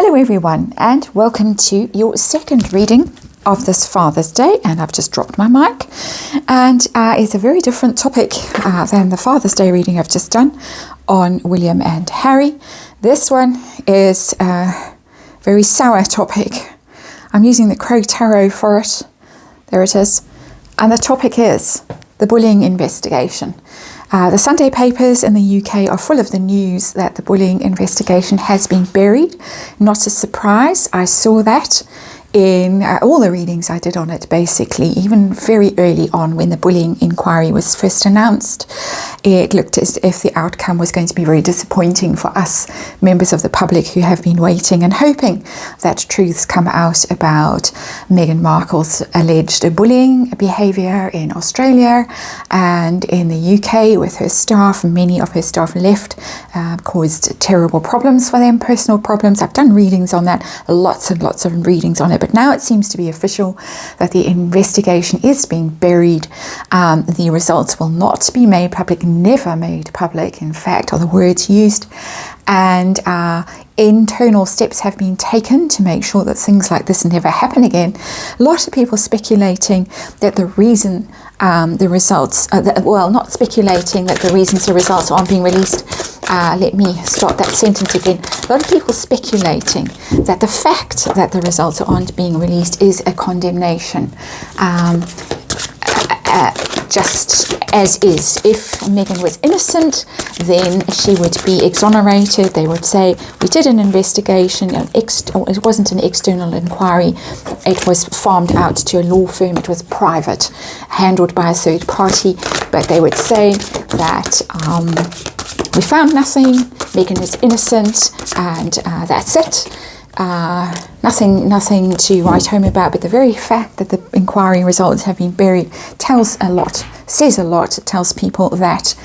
Hello everyone, and welcome to your second reading of this Father's Day. And I've just dropped my mic, and it's a very different topic than the Father's Day reading I've just done on William and Harry. This one is a very sour topic. I'm using the Crow Tarot for it. There it is. And the topic is the bullying investigation. The Sunday papers in the UK are full of the news that the bullying investigation has been buried. Not a surprise. I saw that in all the readings I did on it, basically, even very early on when the bullying inquiry was first announced. It looked as if the outcome was going to be very disappointing for us, members of the public who have been waiting and hoping that truths come out about Meghan Markle's alleged bullying behaviour in Australia and in the UK with her staff. Many of her staff left, caused terrible problems for them, personal problems. I've done readings on that, lots and lots of readings on it. But now it seems to be official that the investigation is being buried. The results will not be made public, never made public, in fact, are the words used. And internal steps have been taken to make sure that things like this never happen again. A lot of people speculating that the reason the results, not speculating that the reasons the results aren't being released. Let me start that sentence again. A lot of people speculating that the fact that the results aren't being released is a condemnation. Just as is. If Meghan was innocent, then she would be exonerated. They would say, we did an investigation, it wasn't an external inquiry, it was farmed out to a law firm, it was private, handled by a third party, but they would say that we found nothing, Meghan is innocent, and that's it. Nothing to write home about, but the very fact that the inquiry results have been buried tells a lot, says a lot. It tells people that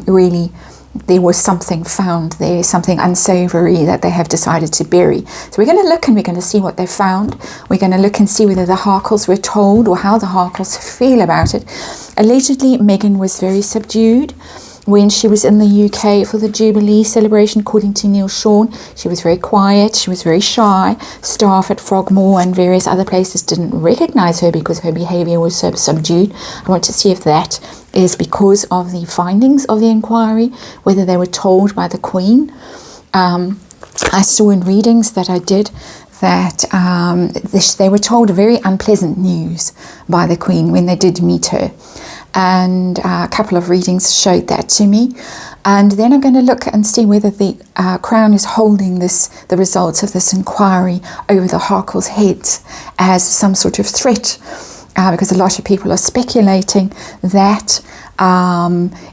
really there was something found there, something unsavory that they have decided to bury. So we're going to look and we're going to see what they found. We're going to look and see whether the Harkles were told or how the Harkles feel about it. Allegedly, Meghan was very subdued when she was in the UK for the Jubilee celebration. According to Neil Sean, she was very quiet, she was very shy. Staff at Frogmore and various other places didn't recognise her because her behaviour was so subdued. I want to see if that is because of the findings of the inquiry, whether they were told by the Queen. I saw in readings that I did that they were told very unpleasant news by the Queen when they did meet her. And a couple of readings showed that to me. And then I'm going to look and see whether the Crown is holding the results of this inquiry over the Harkles' heads as some sort of threat, because a lot of people are speculating that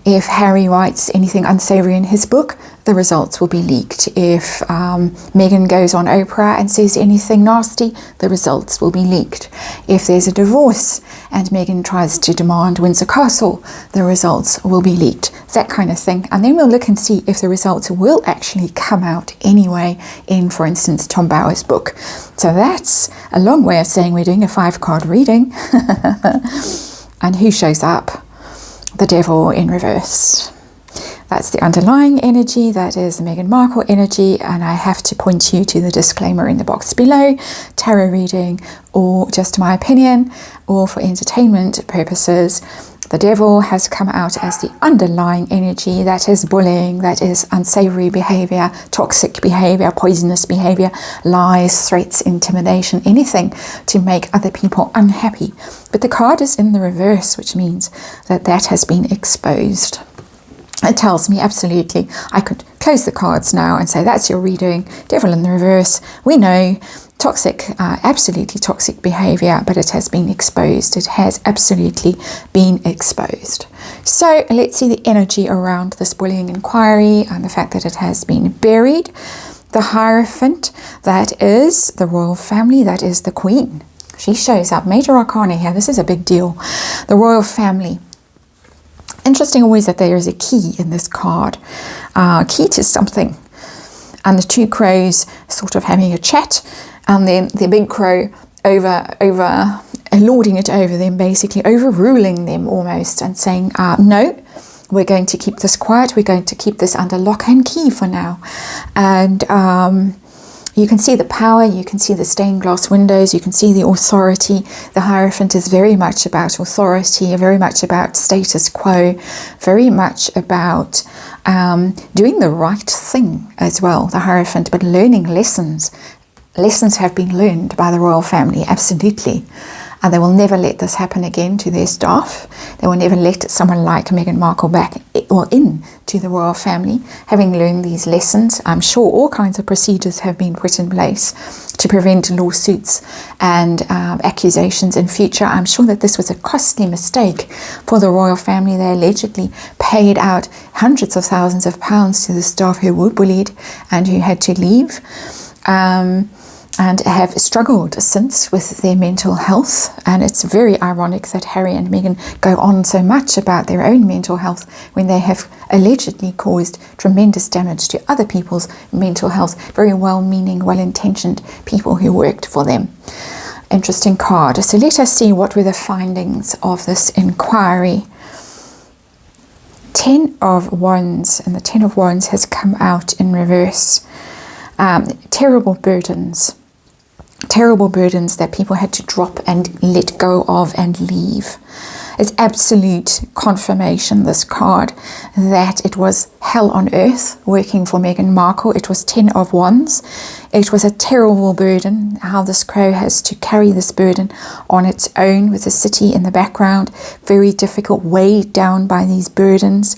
if Harry writes anything unsavoury in his book, the results will be leaked. If Meghan goes on Oprah and says anything nasty, the results will be leaked. If there's a divorce and Meghan tries to demand Windsor Castle, the results will be leaked. That kind of thing. And then we'll look and see if the results will actually come out anyway in, for instance, Tom Bower's book. So that's a long way of saying we're doing a 5-card reading. And who shows up? The devil in reverse. That's the underlying energy, that is the Meghan Markle energy, and I have to point you to the disclaimer in the box below. Tarot reading, or just my opinion, or for entertainment purposes. The devil has come out as the underlying energy, that is bullying, that is unsavory behaviour, toxic behaviour, poisonous behaviour, lies, threats, intimidation, anything to make other people unhappy. But the card is in the reverse, which means that has been exposed. It tells me absolutely, I could close the cards now and say that's your reading, devil in the reverse. We know toxic, absolutely toxic behaviour, but it has been exposed. It has absolutely been exposed. So let's see the energy around this bullying inquiry and the fact that it has been buried. The Hierophant, that is the royal family, that is the Queen. She shows up, major arcana here, this is a big deal. The royal family. Interesting always that there is a key in this card. Key to something. And the two crows sort of having a chat, and then the big crow over lording it over them, basically overruling them almost, and saying, no, we're going to keep this quiet, we're going to keep this under lock and key for now. And You can see the power, you can see the stained glass windows, you can see the authority. The Hierophant is very much about authority, very much about status quo, very much about doing the right thing as well, the Hierophant, but learning lessons. Lessons have been learned by the royal family, absolutely. And they will never let this happen again to their staff. They will never let someone like Meghan Markle back or in to the royal family. Having learned these lessons, I'm sure all kinds of procedures have been put in place to prevent lawsuits and accusations in future. I'm sure that this was a costly mistake for the royal family. They allegedly paid out hundreds of thousands of pounds to the staff who were bullied and who had to leave. And have struggled since with their mental health. And it's very ironic that Harry and Meghan go on so much about their own mental health when they have allegedly caused tremendous damage to other people's mental health, very well-meaning, well-intentioned people who worked for them. Interesting card. So let us see what were the findings of this inquiry. 10 of Wands, and the 10 of Wands has come out in reverse. Terrible burdens that people had to drop and let go of and leave. It's absolute confirmation, this card, that it was hell on earth working for Meghan Markle. It was 10 of Wands. It was a terrible burden, how this crow has to carry this burden on its own with the city in the background. Very difficult, weighed down by these burdens,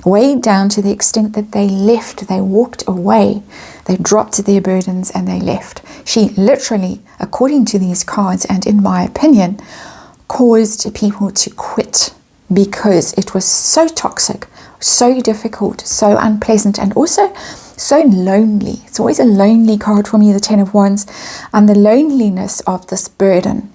weighed down to the extent that they left, they walked away. They dropped their burdens and they left. She literally, according to these cards and in my opinion, caused people to quit because it was so toxic, so difficult, so unpleasant, and also so lonely. It's always a lonely card for me, the 10 of Wands, and the loneliness of this burden.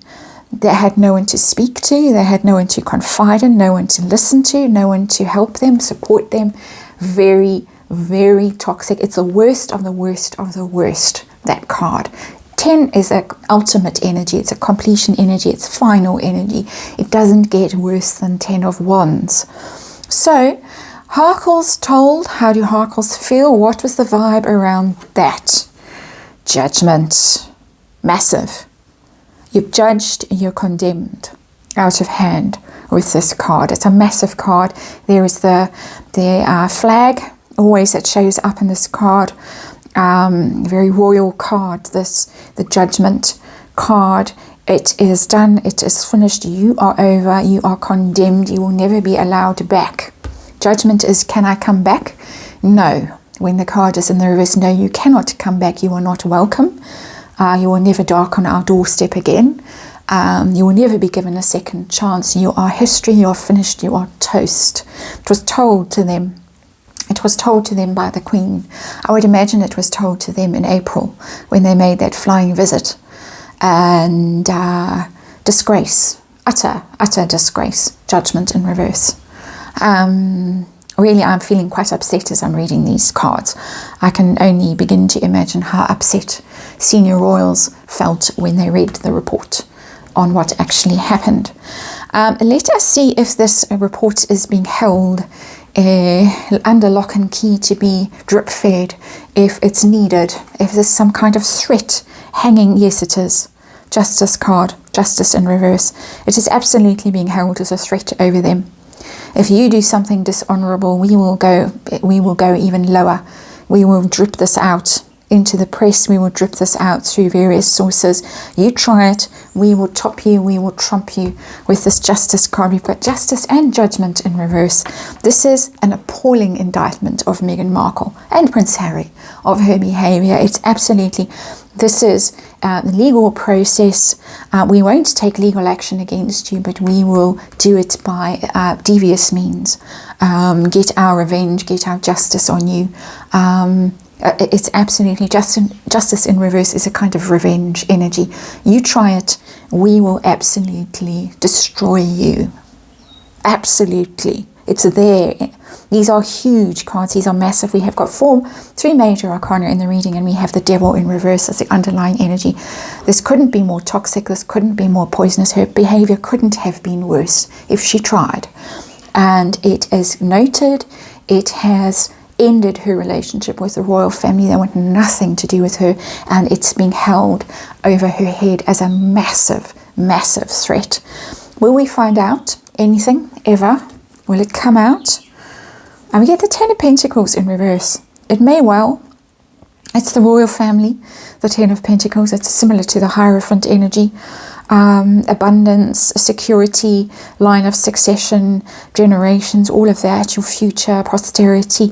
They had no one to speak to, they had no one to confide in, no one to listen to, no one to help them, support them. Very, very toxic. It's the worst of the worst of the worst, that card. 10 is an ultimate energy, it's a completion energy, it's final energy. It doesn't get worse than 10 of Wands. So, Harkles told, how do Harkles feel? What was the vibe around that? Judgment. Massive. You've judged, you're condemned. Out of hand with this card. It's a massive card. There is the flag, always that shows up in this card. Very royal card, the judgment card. It is done, it is finished, you are over, you are condemned, you will never be allowed back. Judgment is, can I come back? No. When the card is in the reverse, no, you cannot come back, you are not welcome. You will never darken our doorstep again. You will never be given a second chance. You are history, you are finished, you are toast. It was told to them. It was told to them by the Queen. I would imagine it was told to them in April when they made that flying visit. And disgrace, utter disgrace, judgment in reverse. Really, I'm feeling quite upset as I'm reading these cards. I can only begin to imagine how upset senior royals felt when they read the report on what actually happened. Let us see if this report is being held under lock and key to be drip fed if it's needed, if there's some kind of threat hanging. Yes, it is. Justice card, justice in reverse. It is absolutely being held as a threat over them. If you do something dishonorable, we will go even lower. We will drip this out into the press. We will drip this out through various sources. You try it, we will top you, we will trump you with this justice card. We've got justice and judgment in reverse. This is an appalling indictment of Meghan Markle and Prince Harry, of her behaviour. It's absolutely, this is the legal process. We won't take legal action against you, but we will do it by devious means. Get our revenge, get our justice on you. It's absolutely justice in reverse is a kind of revenge energy. You try it, we will absolutely destroy you. Absolutely. It's there. These are huge cards. These are massive. We have got three major arcana in the reading, and we have the devil in reverse as the underlying energy. This couldn't be more toxic. This couldn't be more poisonous. Her behavior couldn't have been worse if she tried. And it is noted. It has ended her relationship with the royal family. They want nothing to do with her, and it's being held over her head as a massive, massive threat. Will we find out anything ever? Will it come out? And we get the Ten of Pentacles in reverse. It may well. It's the royal family, the Ten of Pentacles. It's similar to the Hierophant energy. Abundance, security, line of succession, generations, all of that, your future, prosperity.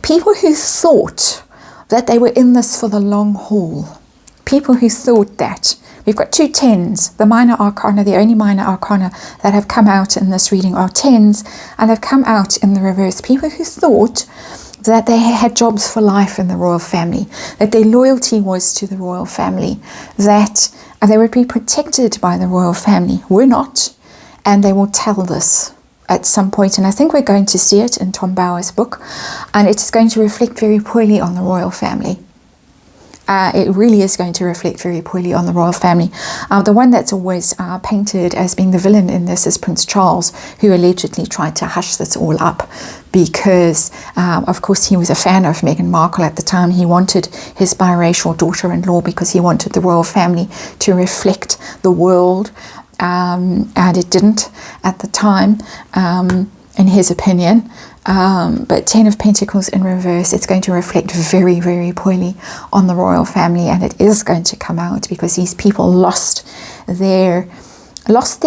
People who thought that they were in this for the long haul. People who thought that. We've got two tens. The minor arcana, the only minor arcana that have come out in this reading are tens, and have come out in the reverse. People who thought that they had jobs for life in the royal family, that their loyalty was to the royal family, that they would be protected by the royal family. We're not, and they will tell this at some point, and I think we're going to see it in Tom Bauer's book, and it's going to reflect very poorly on the royal family. It really is going to reflect very poorly on the royal family. The one that's always painted as being the villain in this is Prince Charles, who allegedly tried to hush this all up because, of course, he was a fan of Meghan Markle at the time. He wanted his biracial daughter-in-law because he wanted the royal family to reflect the world, and it didn't at the time, in his opinion. But Ten of Pentacles in reverse, it's going to reflect very, very poorly on the royal family, and it is going to come out because these people lost their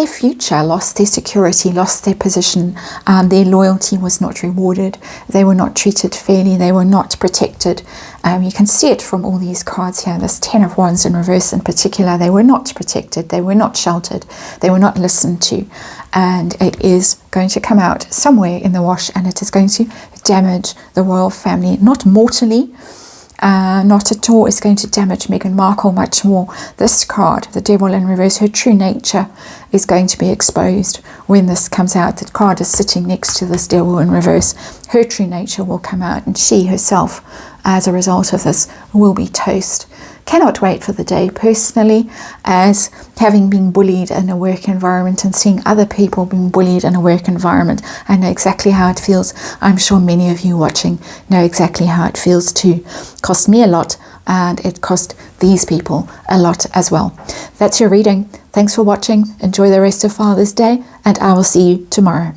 future, lost their security, lost their position. Their loyalty was not rewarded. They were not treated fairly. They were not protected. You can see it from all these cards here. This Ten of Wands in reverse in particular, they were not protected. They were not sheltered. They were not listened to. And it is going to come out somewhere in the wash, and it is going to damage the royal family. Not mortally, not at all. It's going to damage Meghan Markle much more. This card, the Devil in reverse, her true nature is going to be exposed when this comes out. The card is sitting next to this Devil in reverse. Her true nature will come out, and she herself, as a result of this, will be toast. Cannot wait for the day. Personally, as having been bullied in a work environment and seeing other people being bullied in a work environment, I know exactly how it feels. I'm sure many of you watching know exactly how it feels too. Cost me a lot, and it cost these people a lot as well. That's your reading. Thanks for watching. Enjoy the rest of Father's Day, and I will see you tomorrow.